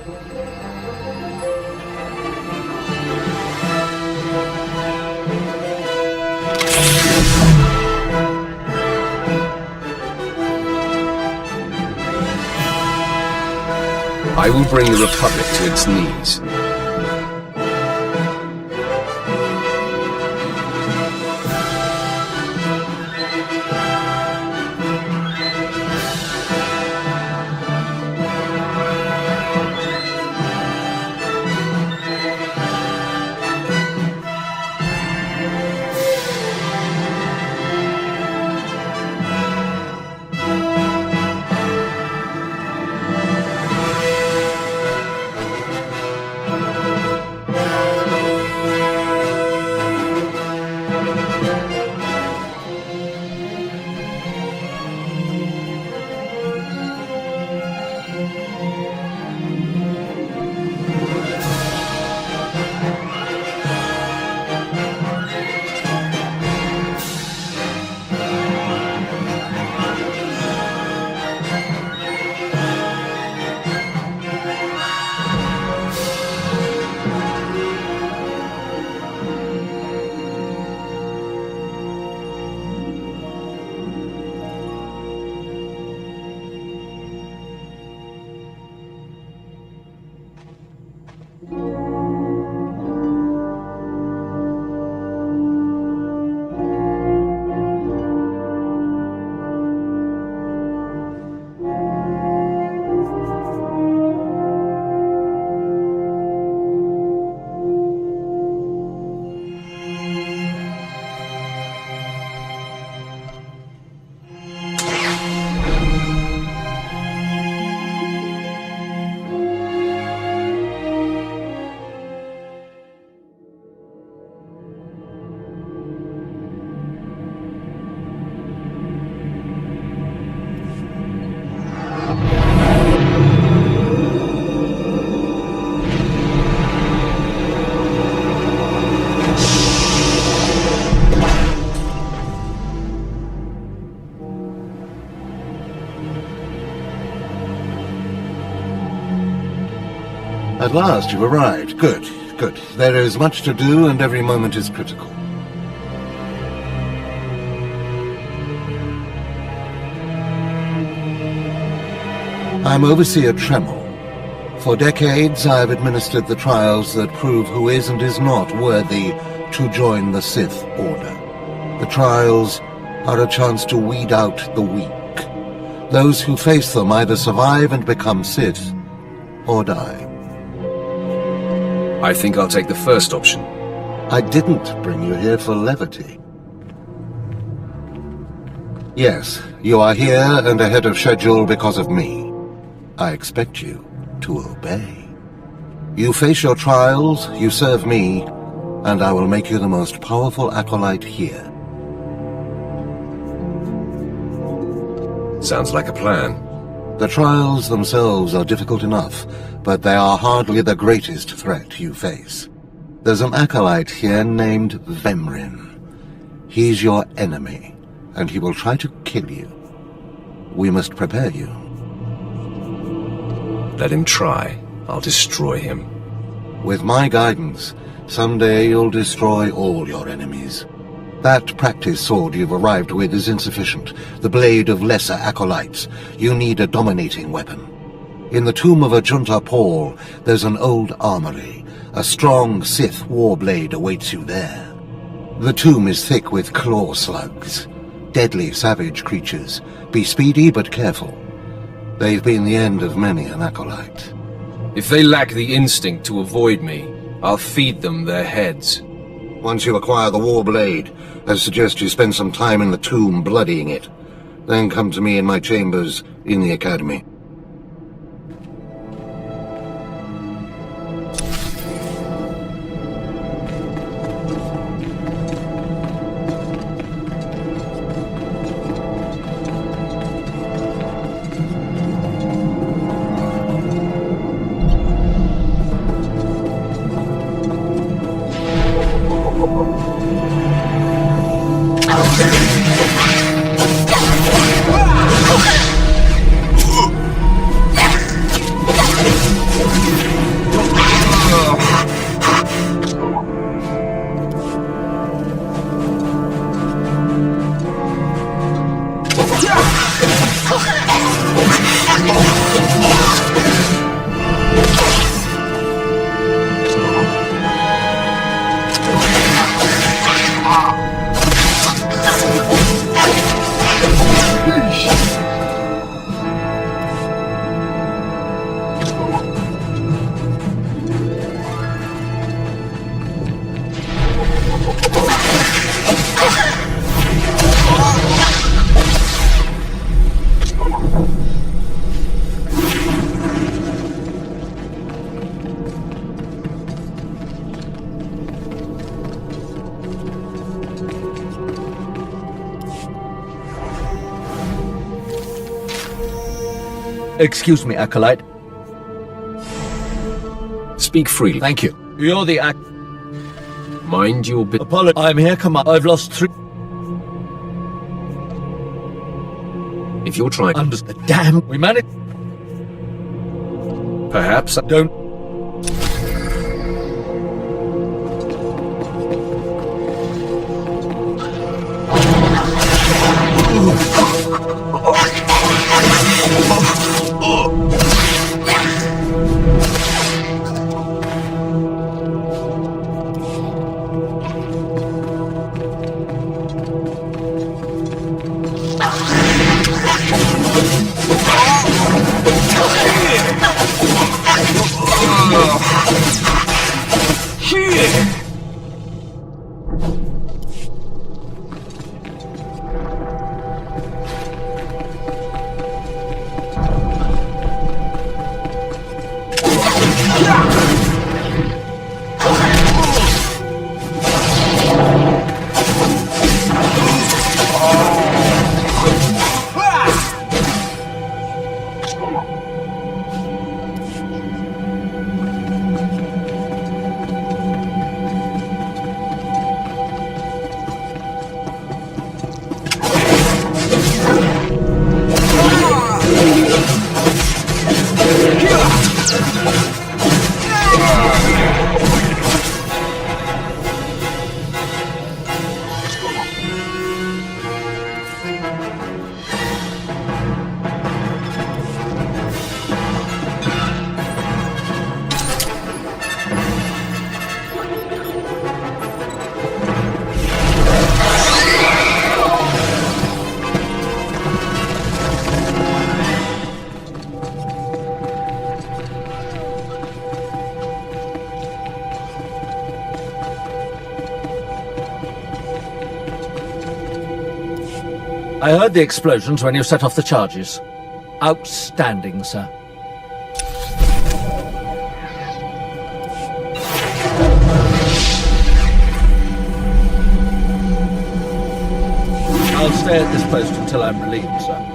I will bring the Republic to its knees. At last, you've arrived. Good, good. There is much to do, and every moment is critical. I'm Overseer Tremel. For decades, I have administered the trials that prove who is and is not worthy to join the Sith Order. The trials are a chance to weed out the weak. Those who face them either survive and become Sith, or die. I think I'll take the first option. I didn't bring you here for levity. Yes, you are here and ahead of schedule because of me. I expect you to obey. You face your trials, you serve me, and I will make you the most powerful acolyte here. Sounds like a plan. The trials themselves are difficult enough, but they are hardly the greatest threat you face. There's an acolyte here named Vemrin. He's your enemy, and he will try to kill you. We must prepare you. Let him try. I'll destroy him. With my guidance, someday you'll destroy all your enemies. That practice sword you've arrived with is insufficient. The blade of lesser acolytes. You need a dominating weapon. In the tomb of Ajunta Paul, there's an old armory. A strong Sith warblade awaits you there. The tomb is thick with claw slugs. Deadly savage creatures. Be speedy but careful. They've been the end of many an acolyte. If they lack the instinct to avoid me, I'll feed them their heads. Once you acquire the warblade, I suggest you spend some time in the tomb bloodying it. Then come to me in my chambers in the academy. Excuse me, Acolyte. Speak freely. Thank you. You're the Mind your Apollo. I'm here, Commander. I've lost 3. If you're trying... Under the damn... We managed... Perhaps... Don't... I heard the explosions when you set off the charges. Outstanding, sir. I'll stay at this post until I'm relieved, sir.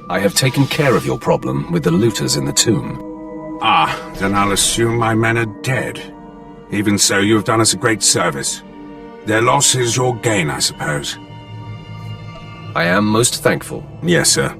I have taken care of your problem with the looters in the tomb. Ah, then I'll assume my men are dead. Even so, you have done us a great service. Their loss is your gain, I suppose. I am most thankful. Yes, sir.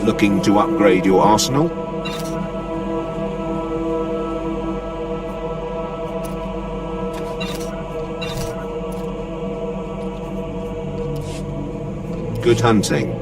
Looking to upgrade your arsenal? Good hunting.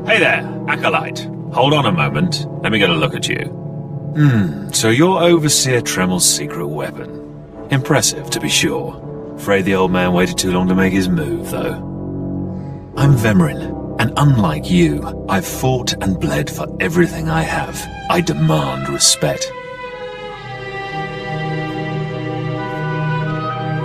Hey there, Acolyte. Hold on a moment. Let me get a look at you. So you're Overseer Tremel's secret weapon. Impressive, to be sure. Afraid the old man waited too long to make his move, though. I'm Vemrin, and unlike you, I've fought and bled for everything I have. I demand respect.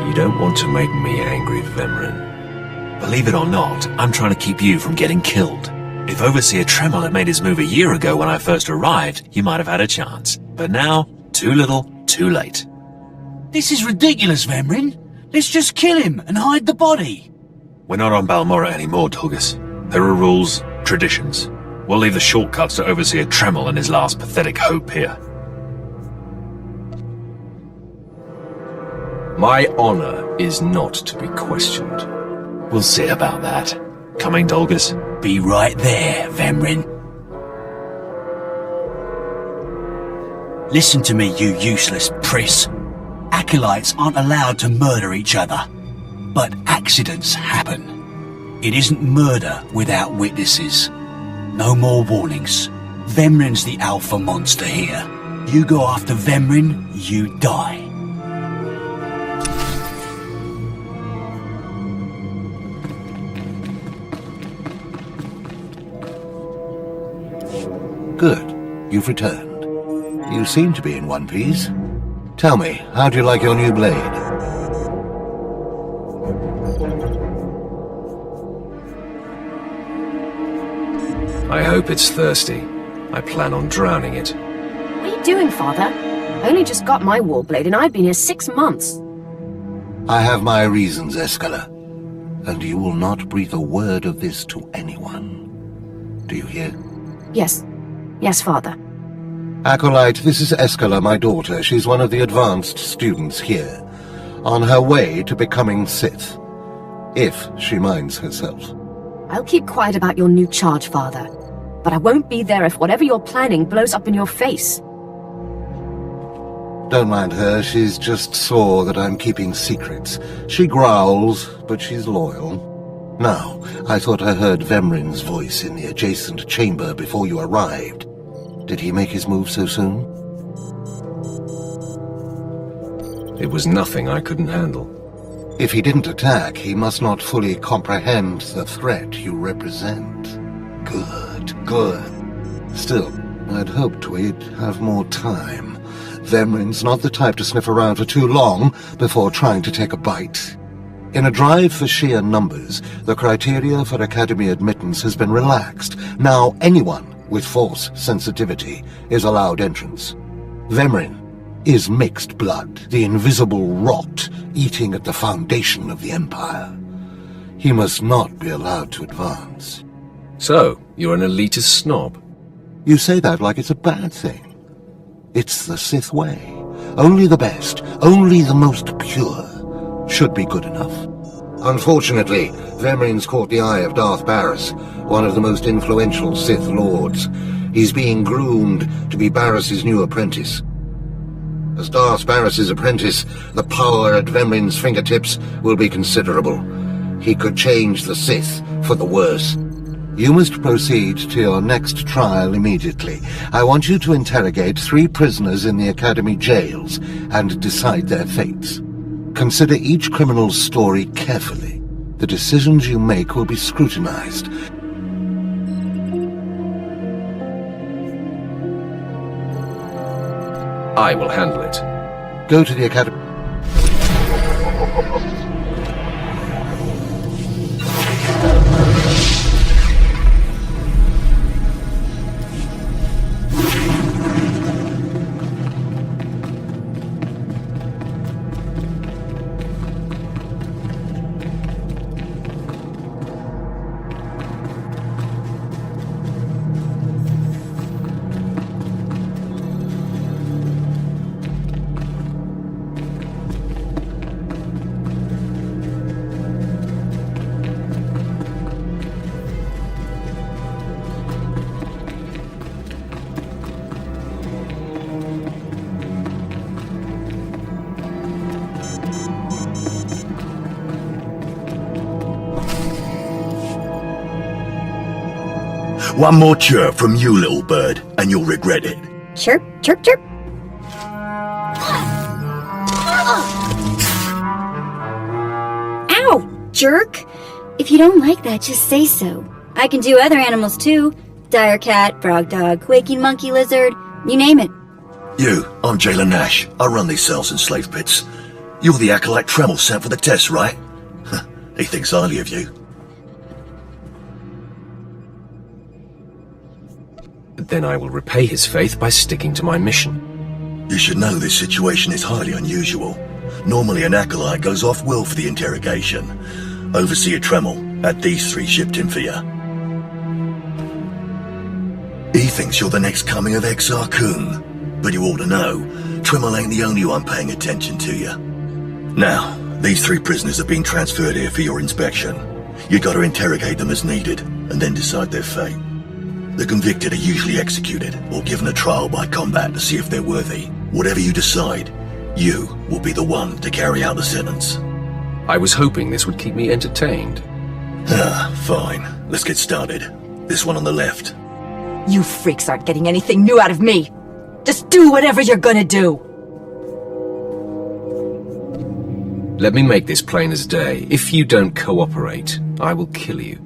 You don't want to make me angry, Vemrin. Believe it or not, I'm trying to keep you from getting killed. If Overseer Tremel had made his move a year ago when I first arrived, you might have had a chance. But now, too little, too late. This is ridiculous, Vemrin. Let's just kill him and hide the body. We're not on Balmora anymore, Tulgus. There are rules, traditions. We'll leave the shortcuts to Overseer Tremel and his last pathetic hope here. My honor is not to be questioned. We'll see about that. Coming, Dolgus? Be right there, Vemrin. Listen to me, you useless priss. Acolytes aren't allowed to murder each other. But accidents happen. It isn't murder without witnesses. No more warnings. Vemrin's the alpha monster here. You go after Vemrin, you die. Good. You've returned. You seem to be in one piece. Tell me, how do you like your new blade? I hope it's thirsty. I plan on drowning it. What are you doing, Father? I only just got my warblade and I've been here 6 months. I have my reasons, Escala. And you will not breathe a word of this to anyone. Do you hear? Yes. Yes, Father. Acolyte, this is Escala, my daughter. She's one of the advanced students here, on her way to becoming Sith, if she minds herself. I'll keep quiet about your new charge, Father. But I won't be there if whatever you're planning blows up in your face. Don't mind her, she's just sore that I'm keeping secrets. She growls, but she's loyal. Now, I thought I heard Vemrin's voice in the adjacent chamber before you arrived. Did he make his move so soon? It was nothing I couldn't handle. If he didn't attack, he must not fully comprehend the threat you represent. Good. Still, I'd hoped we'd have more time. Vemrin's not the type to sniff around for too long before trying to take a bite. In a drive for sheer numbers, the criteria for Academy admittance has been relaxed. Now anyone with Force sensitivity is allowed entrance. Vemrin is mixed blood, the invisible rot eating at the foundation of the Empire. He must not be allowed to advance. So, you're an elitist snob? You say that like it's a bad thing. It's the Sith way. Only the best, only the most pure should be good enough. Unfortunately, Vemrin's caught the eye of Darth Barris, one of the most influential Sith Lords. He's being groomed to be Barris's new apprentice. As Darth Barris's apprentice, the power at Vemlin's fingertips will be considerable. He could change the Sith for the worse. You must proceed to your next trial immediately. I want you to interrogate 3 prisoners in the Academy jails and decide their fates. Consider each criminal's story carefully. The decisions you make will be scrutinized. I will handle it. Go to the Academy. One more chirp from you, little bird, and you'll regret it. Chirp, chirp, chirp. Ow, jerk! If you don't like that, just say so. I can do other animals too. Dire cat, frog dog, quaking monkey lizard, you name it. You, I'm Jailer Nash. I run these cells and slave pits. You're the acolyte Tremel sent for the test, right? He thinks highly of you. Then I will repay his faith by sticking to my mission. You should know this situation is highly unusual. Normally an acolyte goes off-world for the interrogation. Overseer Tremel had these 3 shipped in for you. He thinks you're the next coming of Exar Kun, but you ought to know, Tremel ain't the only one paying attention to you. Now, these 3 prisoners have been transferred here for your inspection. You gotta interrogate them as needed, and then decide their fate. The convicted are usually executed, or given a trial by combat to see if they're worthy. Whatever you decide, you will be the one to carry out the sentence. I was hoping this would keep me entertained. Fine. Let's get started. This one on the left. You freaks aren't getting anything new out of me. Just do whatever you're gonna do. Let me make this plain as day. If you don't cooperate, I will kill you.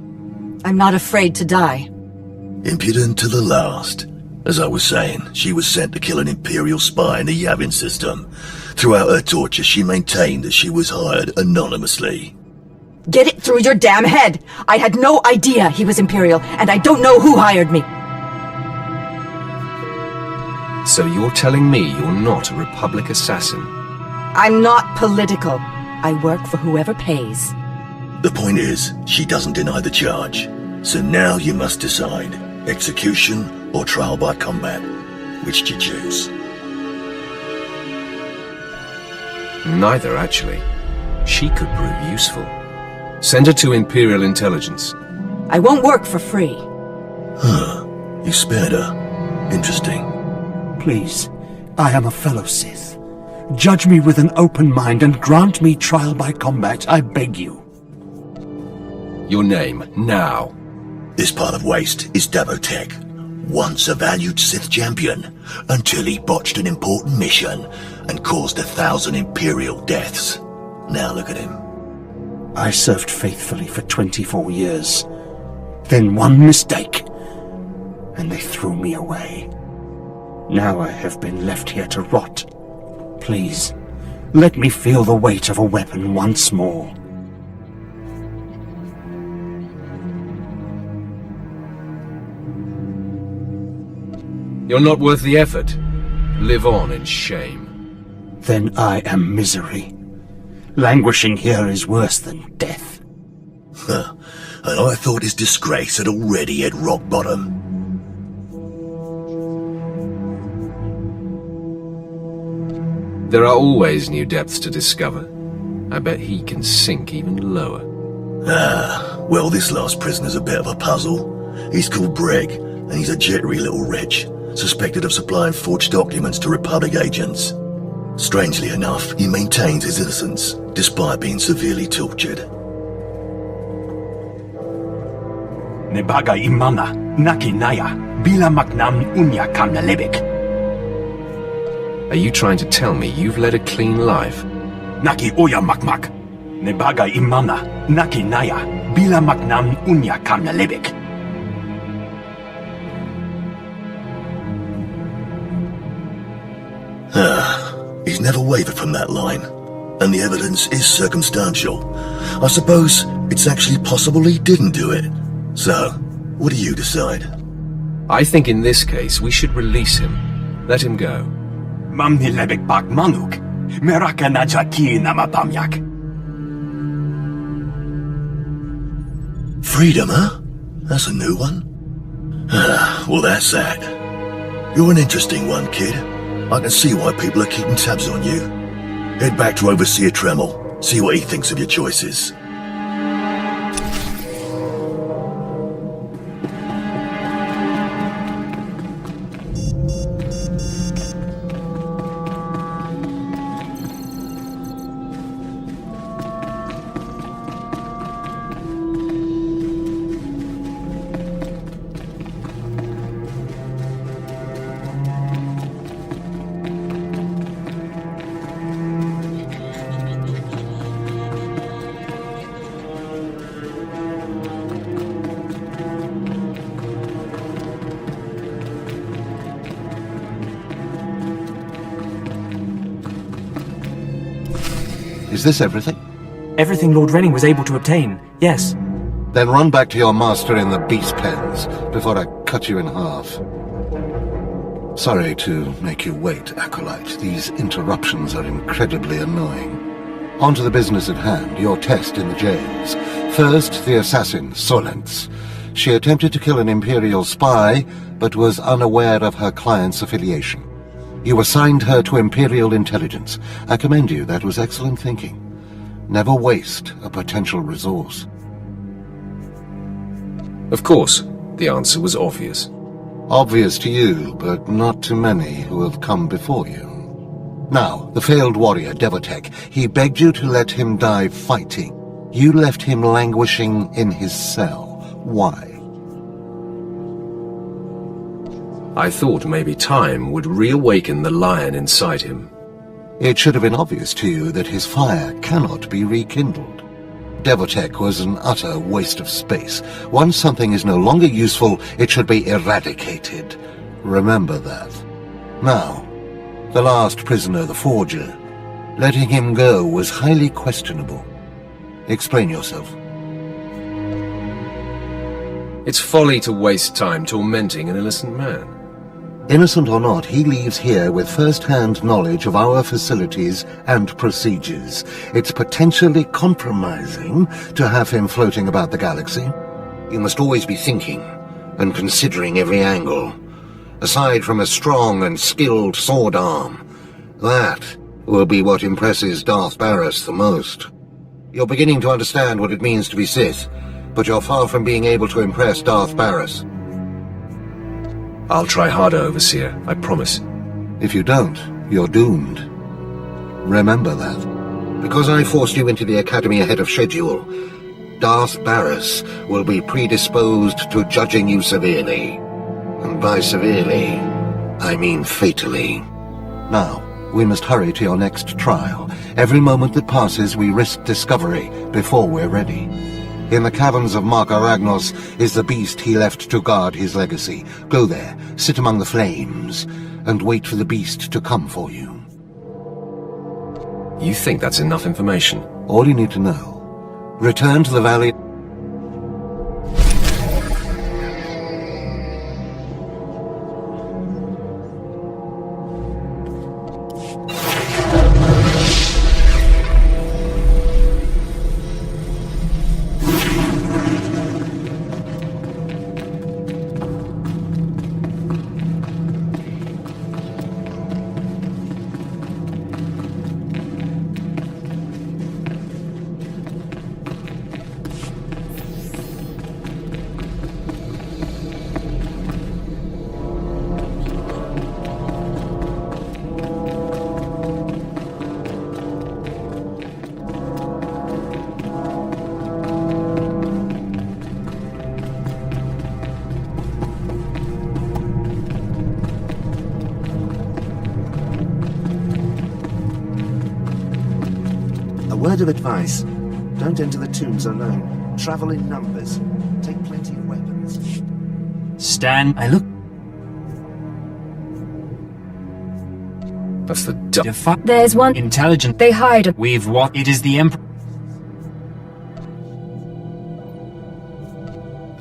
I'm not afraid to die. Impudent to the last. As I was saying, she was sent to kill an Imperial spy in the Yavin system. Throughout her torture, she maintained that she was hired anonymously. Get it through your damn head! I had no idea he was Imperial, and I don't know who hired me. So you're telling me you're not a Republic assassin? I'm not political. I work for whoever pays. The point is, she doesn't deny the charge. So now you must decide. Execution or trial by combat. Which do you choose? Neither, actually. She could prove useful. Send her to Imperial Intelligence. I won't work for free. You spared her. Interesting. Please, I am a fellow Sith. Judge me with an open mind and grant me trial by combat, I beg you. Your name, now. This part of Waste is Dabotech, once a valued Sith champion, until he botched an important mission and caused 1,000 Imperial deaths. Now look at him. I served faithfully for 24 years. Then one mistake, and they threw me away. Now I have been left here to rot. Please, let me feel the weight of a weapon once more. You're not worth the effort. Live on in shame. Then I am misery. Languishing here is worse than death. And I thought his disgrace had already hit rock bottom. There are always new depths to discover. I bet he can sink even lower. Well, this last prisoner's a bit of a puzzle. He's called Breg, and he's a jittery little wretch, suspected of supplying forged documents to Republic agents. Strangely enough, he maintains his innocence, despite being severely tortured. Nebaga imana, naki naya, bila maknam unya kamna lebek. Are you trying to tell me you've led a clean life? Naki oya makmak. Nebaga imana, naki naya, bila maknam unya kamna lebek. He's never wavered from that line, and the evidence is circumstantial. I suppose it's actually possible he didn't do it. So, what do you decide? I think in this case we should release him. Let him go. Mamni lebek bak manuk, meraka najaki namapamyak. Freedom, huh? That's a new one. Well, that's that. You're an interesting one, kid. I can see why people are keeping tabs on you. Head back to Overseer Tremel. See what he thinks of your choices. Is this everything? Everything Lord Renning was able to obtain, yes. Then run back to your master in the beast pens before I cut you in half. Sorry to make you wait, Acolyte. These interruptions are incredibly annoying. On to the business at hand, your test in the jails. First, the assassin, Solentz. She attempted to kill an Imperial spy, but was unaware of her client's affiliation. You assigned her to Imperial intelligence. I commend you, that was excellent thinking. Never waste a potential resource. Of course, the answer was obvious. Obvious to you, but not to many who have come before you. Now, the failed warrior, Devotek, he begged you to let him die fighting. You left him languishing in his cell. Why? I thought maybe time would reawaken the lion inside him. It should have been obvious to you that his fire cannot be rekindled. Devotek was an utter waste of space. Once something is no longer useful, it should be eradicated. Remember that. Now, the last prisoner, the Forger. Letting him go was highly questionable. Explain yourself. It's folly to waste time tormenting an innocent man. Innocent or not, he leaves here with first-hand knowledge of our facilities and procedures. It's potentially compromising to have him floating about the galaxy. You must always be thinking and considering every angle. Aside from a strong and skilled sword arm, that will be what impresses Darth Barris the most. You're beginning to understand what it means to be Sith, but you're far from being able to impress Darth Barris. I'll try harder, Overseer, I promise. If you don't, you're doomed. Remember that. Because I forced you into the Academy ahead of schedule, Darth Barris will be predisposed to judging you severely. And by severely, I mean fatally. Now, we must hurry to your next trial. Every moment that passes, we risk discovery before we're ready. In the caverns of Mark Aragnos is the beast he left to guard his legacy. Go there, sit among the flames, and wait for the beast to come for you. You think that's enough information? All you need to know. Return to the valley. word of advice. Don't enter the tombs alone. Travel in numbers. Take plenty of weapons. Stan, I look... That's the There's one intelligent. they hide. We've what? It is the Emperor.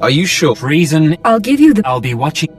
Are you sure? Treason. I'll give you the... I'll be watching.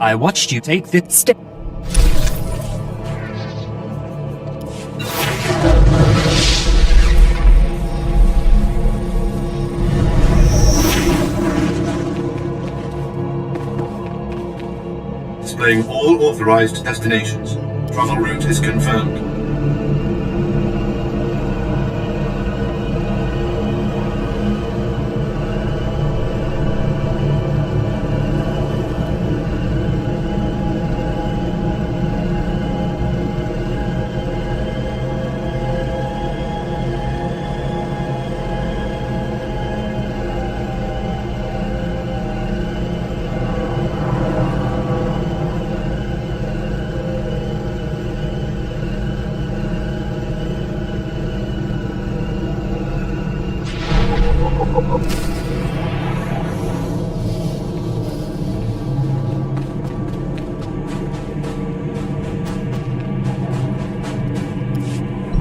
I watched you take the step. Displaying all authorized destinations. Travel route is confirmed.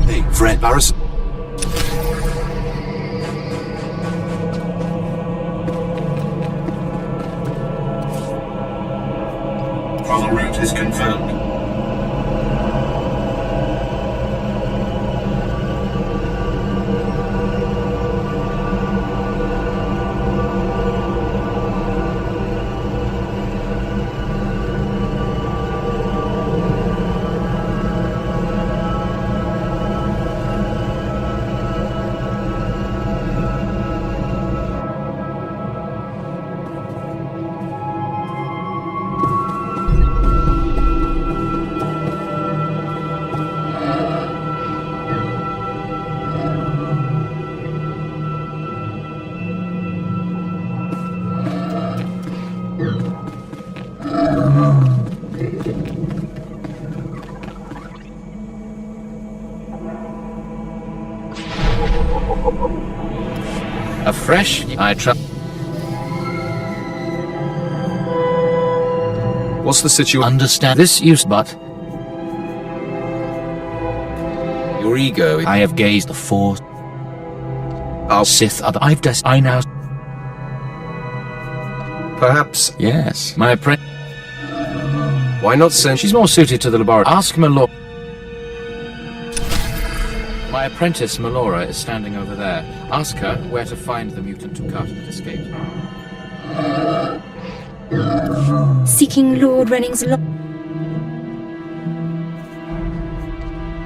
Hey, Fred Barris. Travel route is confirmed. A fresh, I trust. What's the situation? Understand this use, but Your ego. I have gazed the Force. Our Sith other. I now. Perhaps. Yes, my apprentice. Why not send? She's more suited to the laboratory. Ask Melora. My apprentice Melora is standing over there. Ask her where to find the mutant who cut and escaped. Seeking Lord Renning's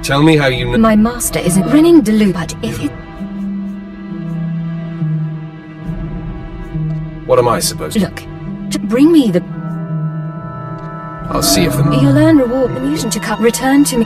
Tell me how you know. My master isn't Renning Delu, but if it... What am I supposed to? Look, bring me the... I'll see if the... You'll earn reward the mutant to cut. Return to me.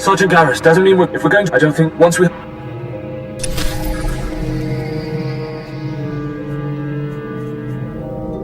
Sergeant Garrus, doesn't mean if we're going to... I don't think once we...